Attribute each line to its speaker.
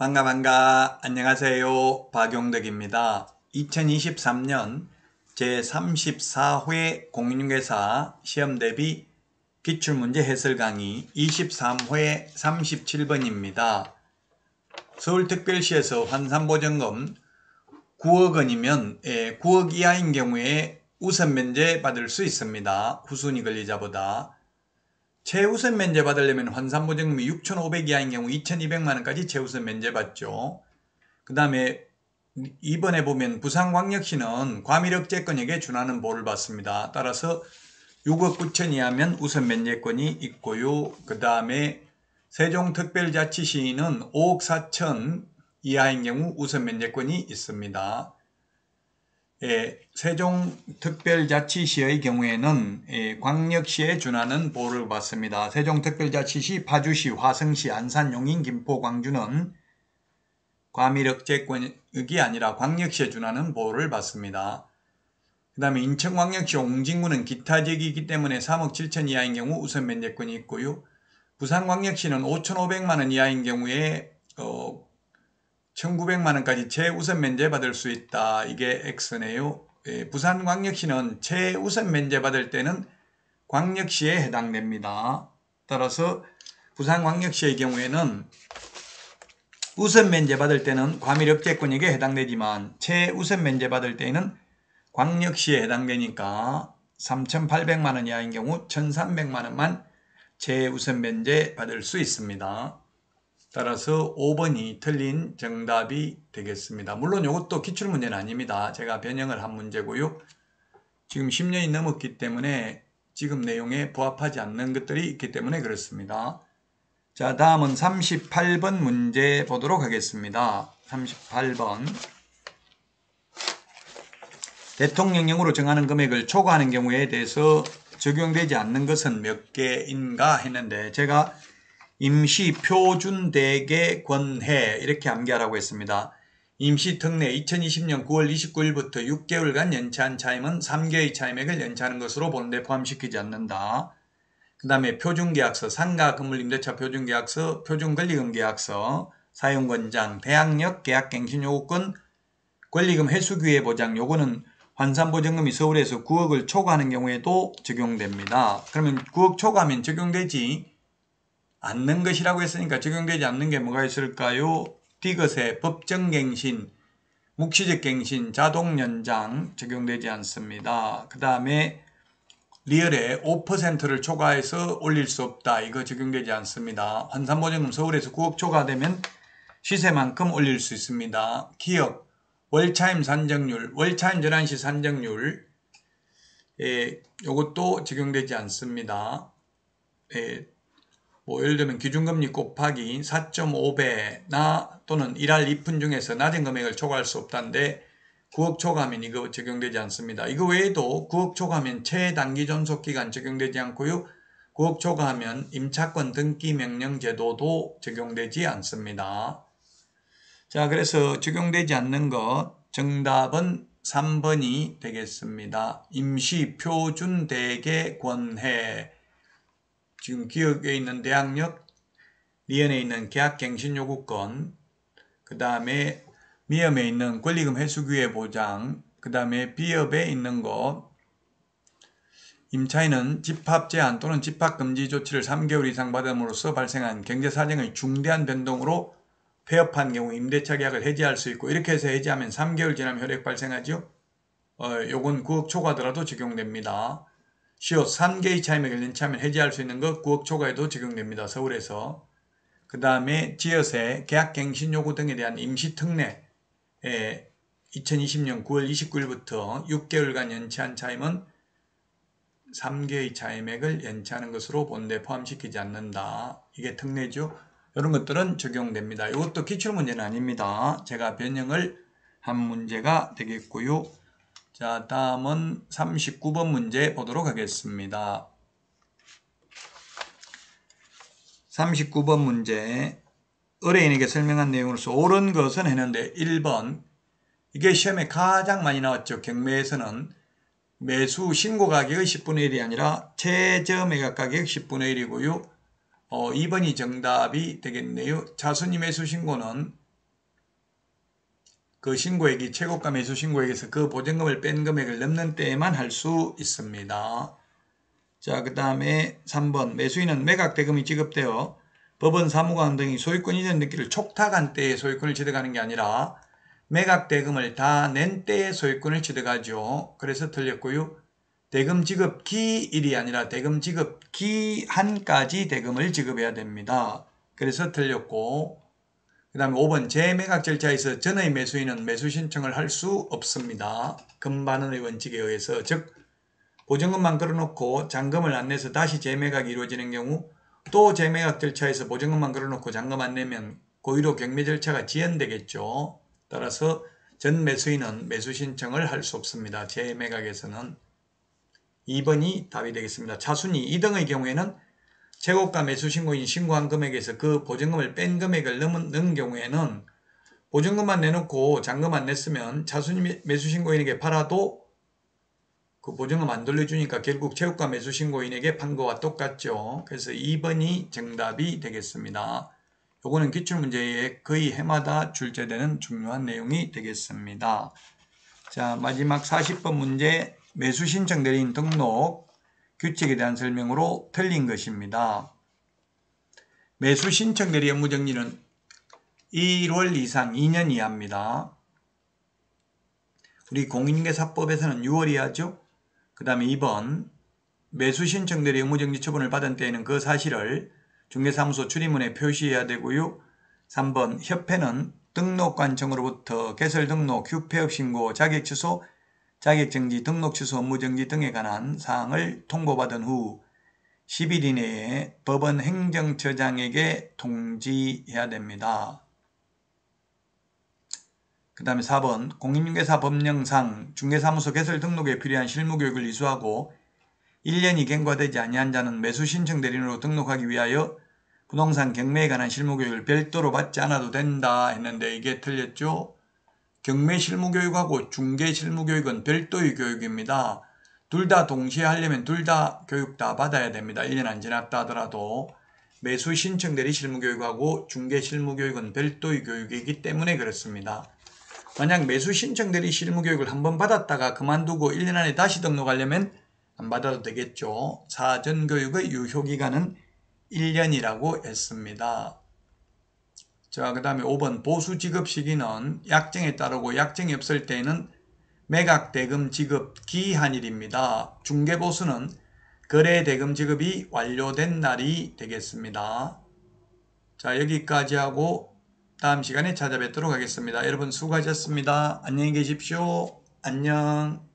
Speaker 1: 반가 안녕하세요. 박용덕입니다. 2023년 제34회 공인중개사 시험대비 기출문제 해설 강의 23회 37번입니다. 서울특별시에서 환산보전금 9억 원이면 9억 이하인 경우에 우선 면제 받을 수 있습니다. 후순위 권리자보다. 최우선 면제 받으려면 환산보전금이 6,500 이하인 경우 2,200만원까지 최우선 면제 받죠. 그 다음에 이번에 보면 부산광역시는 과밀억제권에게 준하는 보호를 받습니다. 따라서 6억 9천 이하면 우선 면제권이 있고요. 그 다음에 세종특별자치시는 5억 4천 이하인 경우 우선 면제권이 있습니다. 세종특별자치시의 경우에는 광역시에 준하는 보호를 받습니다. 세종특별자치시, 파주시, 화성시, 안산, 용인, 김포, 광주는 과밀억제권이 아니라 광역시에 준하는 보호를 받습니다. 그 다음에 인천광역시 옹진구는 기타 지역이기 때문에 3억 7천 이하인 경우 우선 면제권이 있고요. 부산광역시는 5,500만원 이하인 경우에 1,900만원까지 최우선 면제 받을 수 있다. 이게 X네요. 부산광역시는 최우선 면제 받을 때는 광역시에 해당됩니다. 따라서 부산광역시의 경우에는 우선 면제 받을 때는 과밀억제권에게 해당되지만 최우선 면제 받을 때는 광역시에 해당되니까 3,800만원 이하인 경우 1,300만원만 최우선 면제 받을 수 있습니다. 따라서 5번이 틀린 정답이 되겠습니다. 물론 이것도 기출문제는 아닙니다. 제가 변형을 한 문제고요. 지금 10년이 넘었기 때문에 지금 내용에 부합하지 않는 것들이 있기 때문에 그렇습니다. 자, 다음은 38번 문제 보도록 하겠습니다. 38번. 대통령령으로 정하는 금액을 초과하는 경우에 대해서 적용되지 않는 것은 몇 개인가 했는데 제가 임시 표준대개 권해 이렇게 암기하라고 했습니다. 임시 특례 2020년 9월 29일부터 6개월간 연체한 차임은 3개의 차임액을 연체하는 것으로 보는데 포함시키지 않는다. 그 다음에 표준계약서, 상가 건물 임대차 표준계약서, 표준권리금 계약서, 사용권장, 대항력, 계약갱신요구권, 권리금 회수기회 보장 요거는 환산보전금이 서울에서 9억을 초과하는 경우에도 적용됩니다. 그러면 9억 초과하면 적용되지 않는 것이라고 했으니까 적용되지 않는 게 뭐가 있을까요? 디귿의 법정갱신, 묵시적갱신, 자동연장 적용되지 않습니다. 그 다음에 리얼에 5%를 초과해서 올릴 수 없다. 이거 적용되지 않습니다. 환산보전금 서울에서 9억 초과되면 시세만큼 올릴 수 있습니다. 기억, 월차임 산정률, 월차임 전환시 산정률 이것도 적용되지 않습니다. 예를 들면 기준금리 곱하기 4.5배나 또는 일할 2푼 중에서 낮은 금액을 초과할 수 없다는데 9억 초과하면 이거 적용되지 않습니다. 이거 외에도 9억 초과하면 최단기 존속기간 적용되지 않고요. 9억 초과하면 임차권 등기 명령 제도도 적용되지 않습니다. 자, 그래서 적용되지 않는 것 정답은 3번이 되겠습니다. 임시 표준대개 권해. 지금 기억에 있는 대항력, 리언에 있는 계약갱신요구권, 그 다음에 미업에 있는 권리금 회수기회 보장, 그 다음에 비업에 있는 것, 임차인은 집합제한 또는 집합금지 조치를 3개월 이상 받음으로써 발생한 경제사정의 중대한 변동으로 폐업한 경우 임대차 계약을 해지할 수 있고 이렇게 해서 해지하면 3개월 지나면 효력 발생하죠. 요건 9억 초과더라도 적용됩니다. 시옷 3개의 차임액을 연체하면 해지할 수 있는 것 9억 초과에도 적용됩니다. 서울에서. 그 다음에 지역세, 계약갱신 요구 등에 대한 임시특례 2020년 9월 29일부터 6개월간 연체한 차임은 3개의 차임액을 연체하는 것으로 본데 포함시키지 않는다. 이게 특례죠. 이런 것들은 적용됩니다. 이것도 기출문제는 아닙니다. 제가 변형을 한 문제가 되겠고요. 자, 다음은 39번 문제 보도록 하겠습니다. 39번 문제. 의뢰인에게 설명한 내용으로서 옳은 것은 했는데 1번. 이게 시험에 가장 많이 나왔죠. 경매에서는 매수 신고 가격의 10분의 1이 아니라 최저 매각 가격 10분의 1이고요. 2번이 정답이 되겠네요. 차순위 매수 신고는 그 신고액이 최고가 매수 신고액에서 그 보증금을 뺀 금액을 넘는 때에만 할 수 있습니다. 자, 그 다음에 3번 매수인은 매각대금이 지급되어 법원 사무관 등이 소유권 이전 등기를 촉탁한 때에 소유권을 취득하는 게 아니라 매각대금을 다 낸 때에 소유권을 취득하죠. 그래서 틀렸고요. 대금 지급 기일이 아니라 대금 지급 기한까지 대금을 지급해야 됩니다. 그래서 틀렸고, 그 다음에 5번 재매각 절차에서 전의 매수인은 매수 신청을 할 수 없습니다. 금반원의 원칙에 의해서, 즉 보증금만 걸어놓고 잔금을 안 내서 다시 재매각이 이루어지는 경우, 또 재매각 절차에서 보증금만 걸어놓고 잔금 안 내면 고의로 경매 절차가 지연되겠죠. 따라서 전 매수인은 매수 신청을 할 수 없습니다. 재매각에서는. 2번이 답이 되겠습니다. 차순위 2등의 경우에는 최고가 매수 신고인 신고한 금액에서 그 보증금을 뺀 금액을 넘는 경우에는 보증금만 내놓고 잔금 안 냈으면 차순위 매수 신고인에게 팔아도 그 보증금 안 돌려주니까 결국 최고가 매수 신고인에게 판 거와 똑같죠. 그래서 2번이 정답이 되겠습니다. 요거는 기출문제에 거의 해마다 출제되는 중요한 내용이 되겠습니다. 자, 마지막 40번 문제 매수 신청 대리인 등록 규칙에 대한 설명으로 틀린 것입니다. 매수 신청 대리 업무 정지는 1월 이상 2년 이하입니다. 우리 공인중개사법에서는 6월 이하죠. 그 다음에 2번 매수 신청 대리 업무 정지 처분을 받은 때에는 그 사실을 중개사무소 출입문에 표시해야 되고요. 3번 협회는 등록관청으로부터 개설 등록, 휴폐업 신고, 자격 취소, 자격정지, 등록 취소, 업무정지 등에 관한 사항을 통보받은 후 10일 이내에 법원 행정처장에게 통지해야 됩니다. 그 다음에 4번 공인중개사 법령상 중개사무소 개설 등록에 필요한 실무교육을 이수하고 1년이 경과되지 아니한 자는 매수 신청 대리인으로 등록하기 위하여 부동산 경매에 관한 실무교육을 별도로 받지 않아도 된다 했는데 이게 틀렸죠. 경매 실무교육하고 중개 실무교육은 별도의 교육입니다. 둘 다 동시에 하려면 둘 다 교육 다 받아야 됩니다. 1년 안 지났다 하더라도. 매수 신청 대리 실무교육하고 중개 실무교육은 별도의 교육이기 때문에 그렇습니다. 만약 매수 신청 대리 실무교육을 한번 받았다가 그만두고 1년 안에 다시 등록하려면 안 받아도 되겠죠. 사전교육의 유효기간은 1년이라고 했습니다. 자, 그 다음에 5번 보수 지급 시기는 약정에 따르고 약정이 없을 때에는 매각 대금 지급 기한일입니다. 중개보수는 거래 대금 지급이 완료된 날이 되겠습니다. 자, 여기까지 하고 다음 시간에 찾아뵙도록 하겠습니다. 여러분 수고하셨습니다. 안녕히 계십시오. 안녕.